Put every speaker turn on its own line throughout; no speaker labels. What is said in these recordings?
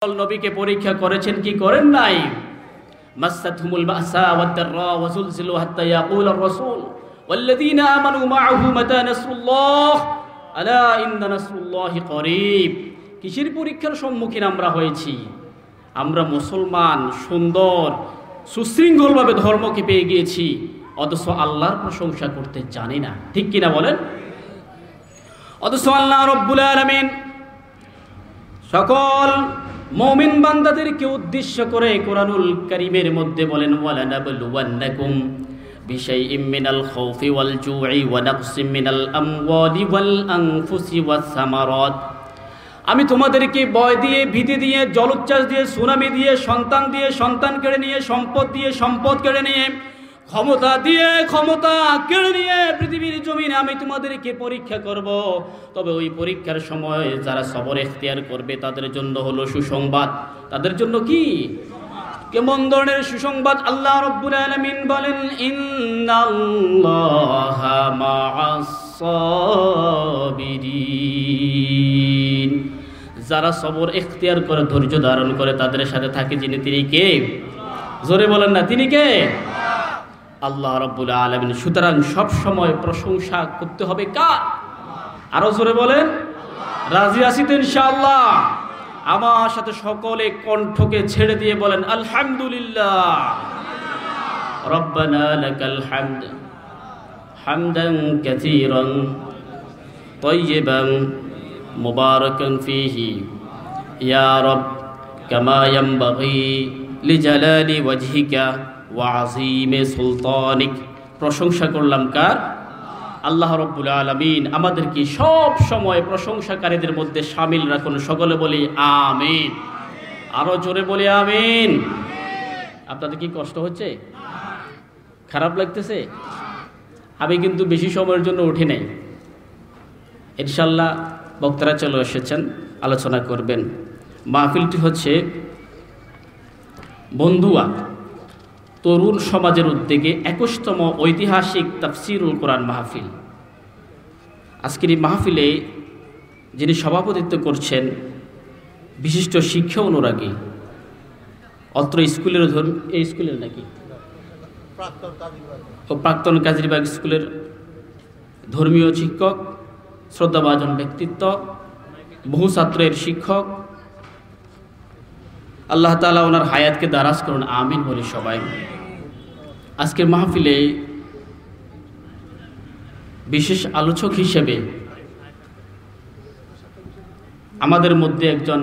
নবীকে পরীক্ষা করেছেন কি করেন নাই? মাসাতহুমুল বাসা ওয়াদ-দাররা ওয়া যুলজিলু হাত্তা ইয়াকুল আর-রাসূল ওয়াল্লাযীনা আমানু মা'আহু মাতা নাসরুল্লাহ আলা ইন্না নাসরুল্লাহি করিব। কিসের পরীক্ষার সম্মুখীন আমরা হয়েছি? আমরা মুসলমান, সুন্দর সুশৃঙ্খলভাবে ধর্মকে পেয়ে গিয়েছি, অথচ আল্লাহর প্রশংসা করতে জানি না। ঠিক কিনা বলেন? অথচ আল্লাহ রাব্বুল আলামিন সকল মুমিন বান্দাদেরকে উদ্দেশ্য করে কোরআনুল কারীমের মধ্যে বলেন, ওয়ালানাবলুওয়ান্নাকুম বিশাইইম মিনাল খাউফি ওয়াল জু'i ওয়া নাকসিম মিনাল আমওয়ালি ওয়াল আনফুসি ওয়াস সামারাত। আমি তোমাদেরকে ভয় দিয়ে, ভীতি দিয়ে, জলোচ্ছ্বাস দিয়ে, সুনামি দিয়ে, সন্তান দিয়ে সন্তান কেড়ে নিয়ে, সম্পদ দিয়ে সম্পদ কেড়ে নিয়ে, ক্ষমতা দিয়ে ক্ষমতা কেড়ে নিয়ে পৃথিবীর জমিনে আমি তোমাদেরকে পরীক্ষা করব। তবে ওই পরীক্ষার সময় যারা সবর ইখতিয়ার করবে তাদের জন্য হলো সুসংবাদ। তাদের জন্য কি? কেমন ধরনের সুসংবাদ? আল্লাহ রাব্বুল আলামিন বলেন, ইন্নাল্লাহা মা'আস সাবিরিন। যারা সবর ইখতিয়ার করে, ধৈর্য ধারণ করে, তাদের সাথে থাকে যিনি, তিনি কে? জোরে বলেন না, তিনি কে? আল্লাহ রাব্বুল আলামিন। সুতরাং সব সময় প্রশংসা করতে হবে কার? আরো জোরে বলেন, রাজি আছি তো ইনশাআল্লাহ? আমার সাথে সকলে কণ্ঠকে ছেড়ে দিয়ে বলেন, আলহামদুলিল্লাহ। রব্বানা লাকাল হামদ হামদান কাসীরান তাইয়িবান মুবারাকান ফীহি ইয়া রব কামা ইয়ানবাগি লিজালালি ওয়াজহিকা ওয়া আযীমি সুলতানিক। প্রশংসা করলাম কার? আল্লাহ রাব্বুল আলামিন। আমাদেরকে সব সময় প্রশংসাকারীদের মধ্যে শামিল রাখুন। সকলে বলি আমিন। আরো জোরে বলি আমিন। আপনাদের কি কষ্ট হচ্ছে? খারাপ লাগতেছে? আমি কিন্তু বেশি সময়ের জন্য উঠি নাই। ইনশাআল্লাহ বক্তারা চলে এসেছেন, আলোচনা করবেন। মাহফিলটি হচ্ছে বন্ধুয়া তরুণ সমাজের উদ্যোগে 21তম ঐতিহাসিক তাফসিরুল কোরআন মাহফিল। আজকের এই মাহফিলে যিনি সভাপতিত্ব করছেন বিশিষ্ট শিক্ষা অনুরাগী, অত্র স্কুলের এই স্কুলের নাকি প্রাক্তন কাজীবাগ স্কুলের ধর্মীয় শিক্ষক, শ্রদ্ধাভাজন ব্যক্তিত্ব, বহু ছাত্রের শিক্ষক। আল্লাহ তাআলা ওনার হায়াতকে দারাজ করুন, আমিন বলি সবাই। আজকের মাহফিলে বিশেষ আলোচক হিসেবে আমাদের মধ্যে একজন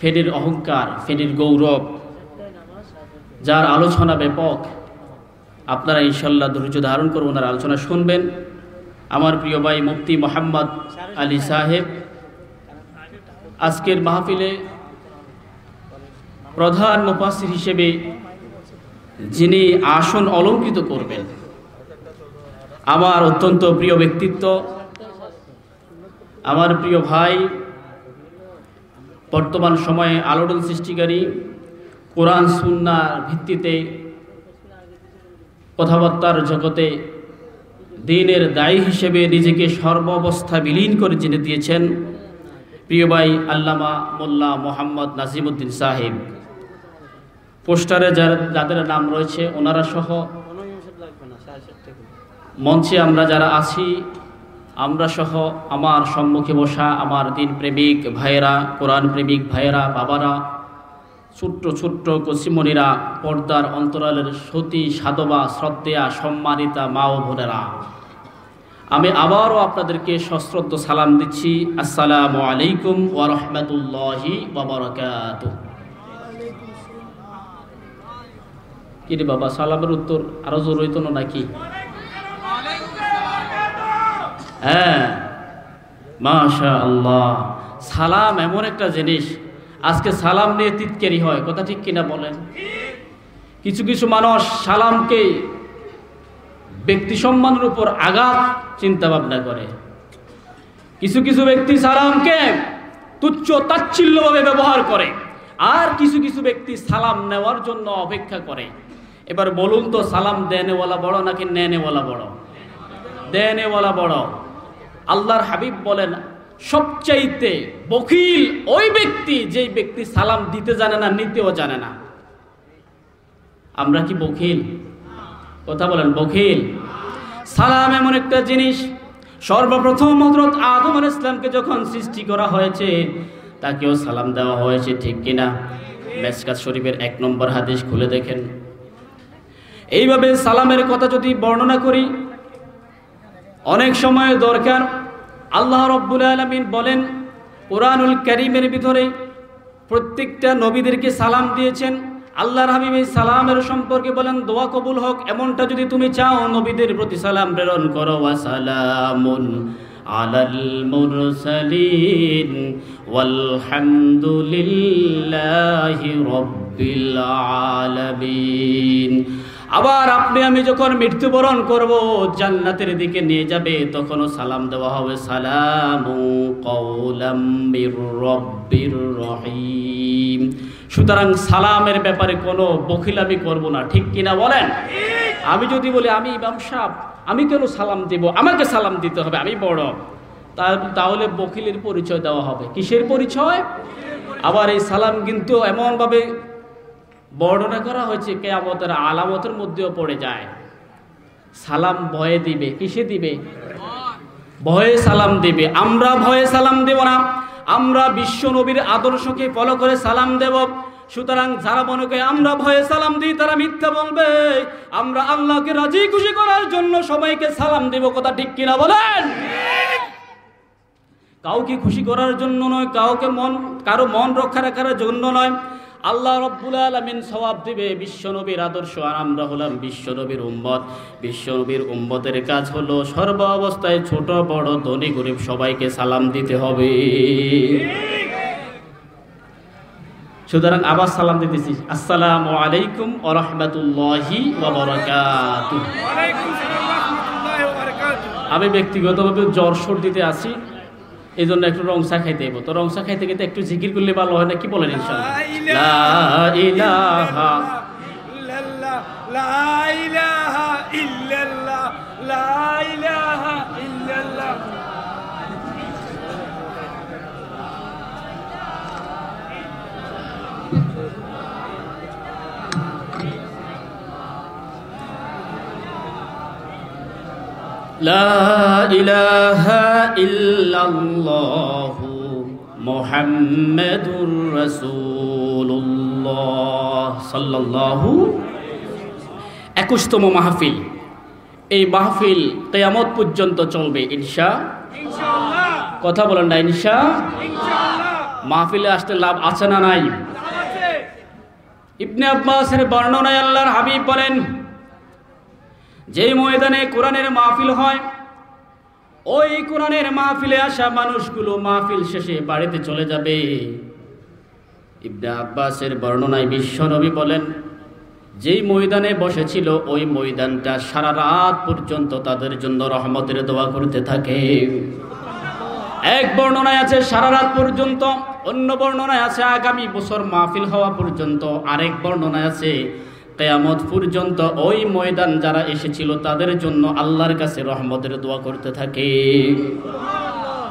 ফেনীর অহংকার, ফেনীর গৌরব, যার আলোচনা ব্যাপক। আপনারা ইনশাআল্লাহ ধৈর্য ধারণ করে ওনার আলোচনা শুনবেন। আমার প্রিয় ভাই মুফতি মোহাম্মদ আলী সাহেব আজকের মাহফিলে প্রধান মুফাসসির হিসেবে যিনি আসন অলঙ্কৃত করবেন, আমার অত্যন্ত প্রিয় ব্যক্তিত্ব, আমার প্রিয় ভাই, বর্তমান সময়ে আলোড়ন সৃষ্টিকারী, কোরআন সুন্নাহর ভিত্তিতে কথাবার্তার জগতে দ্বীনের দায়ী হিসেবে নিজেকে সর্বাবস্থা বিলীন করে জেনে দিয়েছেন প্রিয় ভাই আল্লামা মোল্লা মোহাম্মদ নাজিমউদ্দিন সাহেব। পোস্টারে যাদের নাম রয়েছে ওনারা সহ মঞ্চে আমরা যারা আছি, আমরা সহ আমার সম্মুখে বসা আমার দিন প্রেমিক ভাইয়েরা, কোরআন প্রেমিক ভাইয়েরা, বাবারা, ছোট্ট ছোট্ট কচিমণিরা, পর্দার অন্তরালের সতী সাধবা শ্রদ্ধেয়া সম্মানিতা মা ও বোনেরা, আমি আবারও আপনাদেরকে সশ্রদ্ধ সালাম দিচ্ছি। আসসালামু আলাইকুম ওয়া রাহমাতুল্লাহি ওয়া বারাকাতুহু। কি রে বাবা, সালামের উত্তর আরো জোর হইতো না নাকি? হ্যাঁ, মাশাআল্লাহ। সালাম এমন একটা জিনিস, আজকে সালাম নিয়ে তিতকারি হয়, কথা ঠিক কিনা বলেন? কিছু কিছু মানুষ সালামকে ব্যক্তি সম্মানের উপর আঘাত চিন্তা ভাবনা করে। কিছু কিছু ব্যক্তি সালামকে তুচ্ছ তাচ্ছিল্যভাবে ব্যবহার করে, আর কিছু কিছু ব্যক্তি সালাম নেওয়ার জন্য অপেক্ষা করে। এবার বলুন তো, সালাম দেনেওয়ালা বড় নাকি নেনেওয়ালা বড়? দেনেওয়ালা বড়। আল্লাহর হাবিব বলেন, সবচাইতে বখিল ওই ব্যক্তি যেই ব্যক্তি সালাম দিতে জানে না, নিতেও জানে না। আমরা কি বখিল? কথা বলেন, বখিল? সালাম এমন একটা জিনিস, সর্বপ্রথম হযরত আদম আলাইহিস সালামকে যখন সৃষ্টি করা হয়েছে তাকেও সালাম দেওয়া হয়েছে, ঠিক কিনা? মিশকাত শরীফের 1 নম্বর হাদিস খুলে দেখেন। এইভাবে সালামের কথা যদি বর্ণনা করি, অনেক সময় দরকার। আল্লাহ রাব্বুল আলামিন বলেন কোরআনুল কারীমের ভিতরে প্রত্যেকটা নবীদেরকে সালাম দিয়েছেন। আল্লাহর হাবিব এই সালামের সম্পর্কে বলেন দোয়া কবুল হোক, এমনটা যদি তুমি চাও নবীদের প্রতি সালাম প্রেরণ করো। ওয়া সালামুন আলাল মুরসালিন ওয়ালহামদুলিল্লাহি রাব্বিল আলামিন। আবার আপনি আমি যখন মৃত্যুবরণ করব, জান্নাতের দিকে নিয়ে যাবে, তখনও সালাম দেওয়া হবে, সালামু কাওলাম মির রাব্বির রহিম। সুতরাং সালামের ব্যাপারে কোনো বখিলামি করব না, ঠিক কিনা বলেন? আমি যদি বলি আমি ইমাম সাহেব, আমি কেন সালাম দেব, আমাকে সালাম দিতে হবে, আমি বড়, তাহলে বখিলের পরিচয় দেওয়া হবে। কিসের পরিচয়? আবার এই সালাম কিন্তু এমনভাবে বর্ণনা করা হয়েছে কিয়ামতের আলামতের মধ্যেও পড়ে যায়। সালাম ভয়ে দিবে। কিসে দিবে? ভয়ে সালাম দিবে। আমরা ভয়ে সালাম দেব না, আমরা বিশ্ব নবীর আদর্শকে ফলো করে সালাম দেব। সুতরাং যারা মনে করে আমরা ভয়ে সালাম দিই তারা মিথ্যা বলবে। আমরা আল্লাহকে রাজি খুশি করার জন্য সবাইকে সালাম দেব। কথা ঠিক কিনা বলেন? কাউকে খুশি করার জন্য নয়, কারো মন রক্ষা রাখার জন্য নয়। আল্লাহ রাব্বুল আলামিন সওয়াব দিবে বিশ্বনবীর আদর্শ, আর আমরা হলাম বিশ্বনবীর উম্মত। বিশ্বনবীর উম্মতের কাজ হলো সর্ব অবস্থায় ছোট বড় ধনী গরিব সবাইকে সালাম দিতে হবে। সুতরাং আবার সালাম দিতেছি, আসসালামু আলাইকুম ওয়া রাহমাতুল্লাহি ওয়া বারাকাতুহু। আমি ব্যক্তিগতভাবে জ্বর সর্দিতে আছি, এই জন্য একটু রংসা খাইতে হইব। তো রংসা খাইতে গেতে একটু জিকির করলে ভালো হয় না? কি বলেন? ইনশাআল্লাহ লা ইলাহা ইল্লাল্লাহ, লা ইলাহা ইল্লাল্লাহ, লা ইলাহা ইল্লাল্লাহ। লা ইলাহা ইল্লাল্লাহু মুহাম্মাদুর রাসূলুল্লাহ সাল্লাল্লাহু। 21তম মাহফিল। এই মাহফিল কিয়ামত পর্যন্ত চলবে ইনশাআল্লাহ। কথা বলেন না ইনশাআল্লাহ। মাহফিলে আসতে লাভ আছে না নাই? ইবনে আব্বাসের বর্ণনায় আল্লাহর হাবিব বলেন, যেই ময়দানে কোরআনের মাহফিল হয়, ওই কোরআনের মাহফিলে আসা মানুষগুলো মাহফিল শেষে বাড়িতে চলে যাবে। ইবনে আব্বাসের বর্ণনায় বিশ্বনবী বলেন, যেই ময়দানে বসেছিল ওই ময়দানটা সারা রাত পর্যন্ত তাদের জন্য রহমতের দোয়া করতে থাকে। এক বর্ণনায় আছে সারা রাত পর্যন্ত, অন্য বর্ণনায় আছে আগামী বছর মাহফিল হওয়া পর্যন্ত, আরেক বর্ণনায় আছে কিয়ামত পর্যন্ত ওই ময়দান যারা এসেছিল তাদের জন্য আল্লাহর কাছে রহমতের দোয়া করতে থাকে।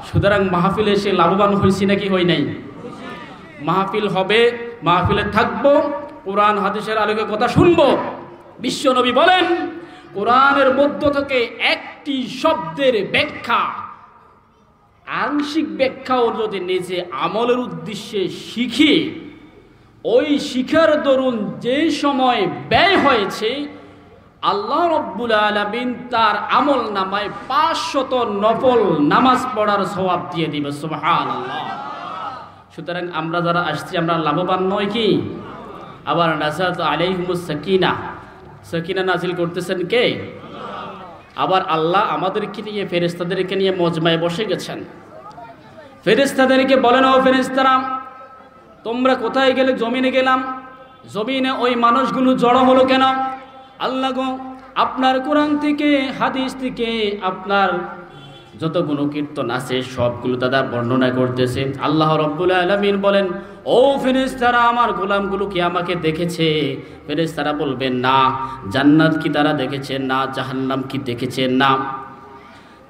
সুতরাং মাহফিলে এসে লাভবান হয়েছি নাকি হই নাই? মাহফিল হবে, মাহফিলে থাকবো, কোরআন হাদিসের আলোকে কথা শুনবো। বিশ্বনবী বলেন, কোরআনের মধ্য থেকে একটি শব্দের ব্যাখ্যা, আংশিক ব্যাখ্যাও যদি নিজে আমলের উদ্দেশ্যে শিখি, ওই শিখার দরুন যে সময় ব্যয় হয়েছে আল্লাহ রাব্বুল আলামিন তার আমল নামায় 500 নফল নামাজ পড়ার সওয়াব দিয়ে দিবে। সুবহানাল্লাহ। সুতরাং আমরা যারা আসছি আমরা লাভবান নয় কি? আবার নাযাত আলাইহিমুস সাকিনা, সাকিনা নাজিল করতেছেন কে? আবার আল্লাহ আমাদেরকে নিয়ে, ফেরেশতাদেরকে নিয়ে মজমায় বসে গেছেন। ফেরেশতাদেরকে বলেন, ও ফেরেশতারা তোমরা কোথায় গেলে? জমিনে গেলাম। জমিনে ওই মানুষগুলো জড়ো হলো কেন? আল্লাহ গো, আপনার কোরআন থেকে, হাদিস থেকে আপনার যত গুণকীর্তন আছে সবগুলো দাদা বর্ণনা করতেছে। আল্লাহ রাব্বুল আলামিন বলেন, ও ফেরেশতারা আমার গোলামগুলো কি আমাকে দেখেছে? ফেরেশতারা বলবেন না। জান্নাত কি তারা দেখেছে? না। জাহান্নাম কি দেখেছে? না।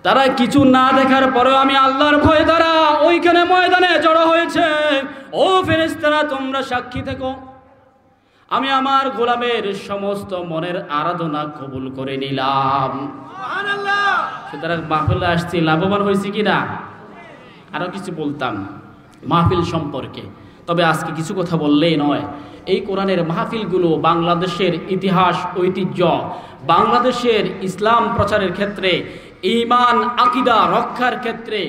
তারা কিছু না দেখার পরেও আমি আল্লাহর ভয়ে তারা ওইখানে ময়দানে জড়ো হয়েছে। ও ফেরেশতারা, তোমরা সাক্ষী থেকো, আমি আমার গোলামের সমস্ত মনের আরাধনা কবুল করে নিলাম। সুবহানাল্লাহ। সুতরাং মাহফিলে আসছি, লাভবান হয়েছি কিনা? আরো কিছু বলতাম মাহফিল সম্পর্কে, তবে আজকে কিছু কথা বললেই নয়। এই কোরআনের মাহফিলগুলো বাংলাদেশের ইতিহাস, ঐতিহ্য, বাংলাদেশের ইসলাম প্রচারের ক্ষেত্রে, ঈমান আকীদা রক্ষার ক্ষেত্রে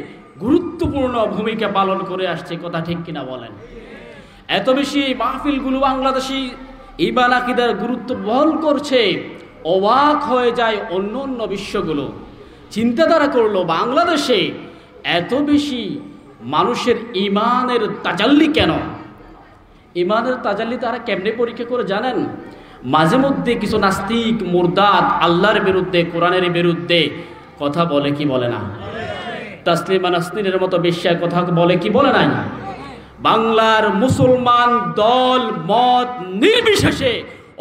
গুরুত্বপূর্ণ ভূমিকা পালন করে আসছে। কথা ঠিক কিনা বলেন? এত বেশি এই মাহফিলগুলো বাংলাদেশি ঈমান আকীদার গুরুত্ব বহন করছে, অবাক হয়ে যায় অন্য অন্য বিশ্বগুলো। চিন্তাধারা করলো বাংলাদেশে এত বেশি মানুষের ঈমানের তাজাল্লি কেন? ঈমানের তাজাল্লি তারা কেমনে পরীক্ষা করে জানেন? মাঝে মধ্যে কিছু নাস্তিক মুরতাদ আল্লাহর বিরুদ্ধে, কোরআনের বিরুদ্ধে কথা বলে কি বলে না? তাসলিমা নাসরিনের মতো বেশ্যার কথা বলে কি বলে নাই? বাংলার মুসলমান দল মত নির্বিশেষে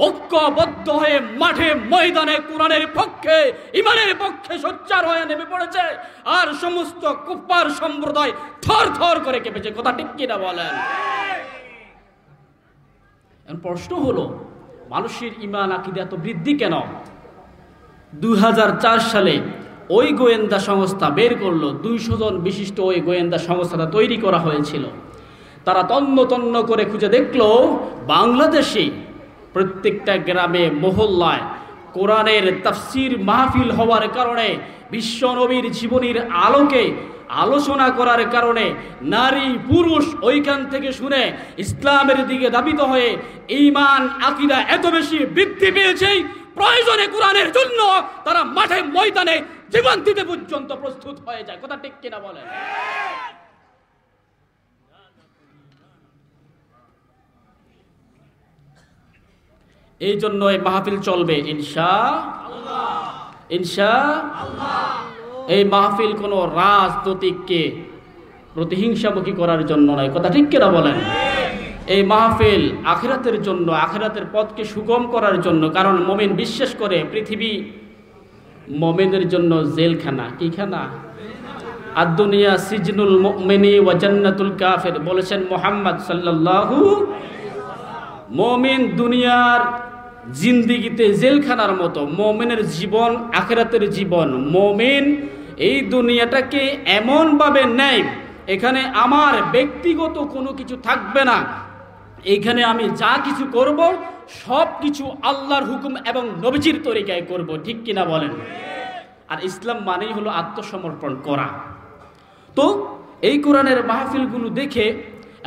ঐক্যবদ্ধ হয়ে মাঠে ময়দানে কোরআনের পক্ষে, ঈমানের পক্ষে সোচ্চার হয়ে নেমে পড়েছে, আর সমস্ত কুফার সম্প্রদায় থর থর করে কেঁপেছে। কথা ঠিক কিনা বলেন? প্রশ্ন হলো, মানুষের ঈমান আকীদা এত বৃদ্ধি কেন? 2004 সালে ওই গোয়েন্দা সংস্থা বের করলো, 200 জন বিশিষ্ট ওই গোয়েন্দা সংস্থাটা তৈরি করা হয়েছিল। তারা তন্ন তন্ন করে খুঁজে দেখলো বাংলাদেশে প্রত্যেকটা গ্রামে মহল্লায় কোরআনের তাফসীর মাহফিল হওয়ার কারণে, বিশ্ব নবীর জীবনীর আলোকে আলোচনা করার কারণে নারী পুরুষ ওইখান থেকে শুনে ইসলামের দিকে ধাবিত হয়ে ঈমান আকীদা এত বেশি বৃদ্ধি পেয়েছে, প্রয়োজনে কোরআনের জন্য তারা মাঠে ময়দানে জীবন দিতে পর্যন্ত প্রস্তুত হয়ে যায়। কথা ঠিক কিনা বলেন? এই জন্য এই মাহফিল চলবে ইনশাআল্লাহ, ইনশাআল্লাহ। এই মাহফিল কোনো রাজনৈতিককে প্রতিহিংসামুখী করার জন্য নয়। কথা ঠিক কিনা বলেন? এই মাহফিল আখিরাতের জন্য, আখিরাতের পথকে সুগম করার জন্য। কারণ মুমিন বিশ্বাস করে পৃথিবী মুমিনের জন্য জেলখানা। কি খানা? আদ-দুনিয়া সিজনুল মুমিনি ওয়া জান্নাতুল কাফির, বলেছেন মুহাম্মদ সাল্লাল্লাহু। মুমিন দুনিয়ার জিন্দেগিতে জেলখানার মতো, মুমিনের জীবন আখিরাতের জীবন। মুমিন এই দুনিয়াটাকে এমনভাবে নেয়, এখানে আমার ব্যক্তিগত কোনো কিছু থাকবে না, এইখানে আমি যা কিছু করব সব কিছু আল্লাহর হুকুম এবং নবীজির তরিকায় করব। ঠিক কিনা বলেন? আর ইসলাম মানেই হলো আত্মসমর্পণ করা। তো এই কোরআনের মাহফিলগুলো দেখে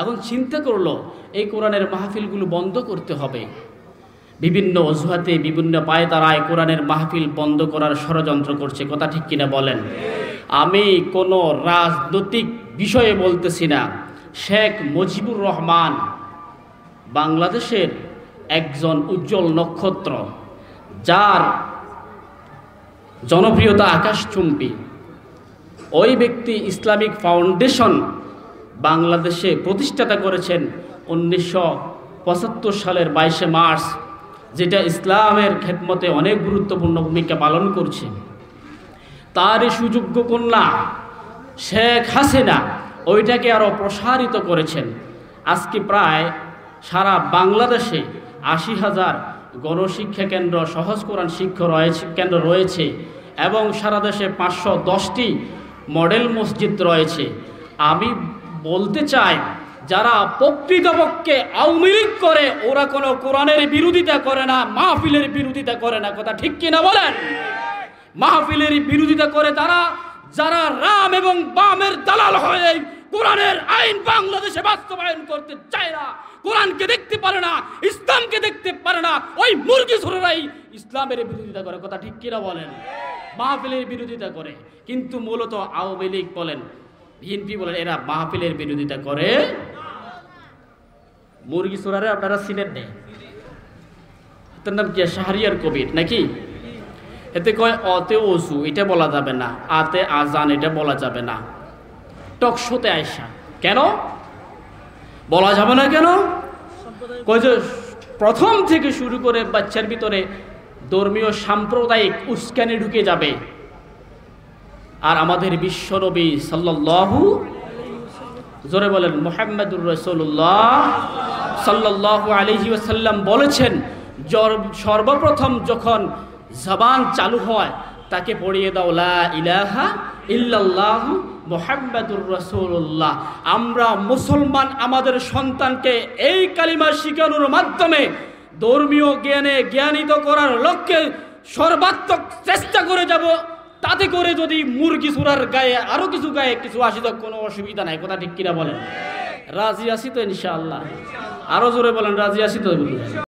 এখন চিন্তা করলো এই কোরআনের মাহফিলগুলো বন্ধ করতে হবে। বিভিন্ন অজুহাতে, বিভিন্ন পায়তারায় কোরআনের মাহফিল বন্ধ করার ষড়যন্ত্র করছে। কথা ঠিক কিনা বলেন? আমি কোনো রাজনৈতিক বিষয়ে বলতেছি না। শেখ মুজিবুর রহমান বাংলাদেশের একজন উজ্জ্বল নক্ষত্র, যার জনপ্রিয়তা আকাশচুম্বী। ওই ব্যক্তি ইসলামিক ফাউন্ডেশন বাংলাদেশে প্রতিষ্ঠাতা করেছেন 1975 সালের 22 মার্চ, যেটা ইসলামের খেদমতে অনেক গুরুত্বপূর্ণ ভূমিকা পালন করছে। তারই সুযোগ্য কন্যা শেখ হাসিনা ওইটাকে আরও প্রসারিত করেছেন। আজকে প্রায় সারা বাংলাদেশে 80,000 গণশিক্ষা কেন্দ্র, সহজ কোরআন শিক্ষা কেন্দ্র রয়েছে এবং সারা দেশে 510টি মডেল মসজিদ রয়েছে। আমি বলতে চাই, যারা প্রকৃতপক্ষে আওয়ামী লীগ করে ওরা কোনো কোরআনের বিরোধিতা করে না, মাহফিলের বিরোধিতা করে না। কথা ঠিক কিনা বলেন? মাহফিলের বিরোধিতা করে তারা, যারা রাম এবং বামের দালাল হয়ে কোরআনের আইন বাংলাদেশে বাস্তবায়ন করতে চায় না, কোরআনকে দেখতে পারে না, ইসলামকে দেখতে পারে না, ওই মুরগি ছোড়ারাই ইসলামের বিরোধিতা করে। কথা ঠিক কিনা বলেন? মাহফিলের বিরোধিতা করে, কিন্তু মূলত আওয়ামী লীগ বলেন, বিএনপি বলেন, এরা মাহফিলের বিরোধিতা করে। মুরগি ছোড়ারে আপনারা চিনেন নেই? তার নাম কি? শাহরিয়ার কবির নাকি? এতে কয় অতে ওযু এটা বলা যাবে না, আতে আজান এটা বলা যাবে না। টকশোতে আয়সা কেন বলা যাবে না? কেন কয় যে প্রথম থেকে শুরু করে বাচ্চার ভিতরে ধর্মীয় সাম্প্রদায়িক উস্কানি ঢুকে যাবে। আর আমাদের বিশ্বনবী সাল্লাল্লাহু, জোরে বলেন, মুহাম্মাদুর রাসূলুল্লাহ সাল্লাল্লাহু আলাইহি ওয়াসাল্লাম বলেছেন, সর্বপ্রথম যখন জবান চালু হয় তাকে পড়িয়ে দাও লা ইলাহা ইল্লাল্লাহু মুহাম্মাদুর রাসূলুল্লাহ। আমরা মুসলমান আমাদের সন্তানকে এই কালিমা শিখানোর মাধ্যমে ধর্মীয় জ্ঞানে জ্ঞানিত করার লক্ষ্যে সর্বাত্মক চেষ্টা করে যাব। তাতে করে যদি মুরগি চূড়ার গায়ে আরো কিছু গায়ে কিছু আসি তো কোনো অসুবিধা নাই। কথা ঠিক কিনা বলেন? রাজি আছি তো ইনশাআল্লাহ? আরো জোরে বলেন, রাজি আছি তো?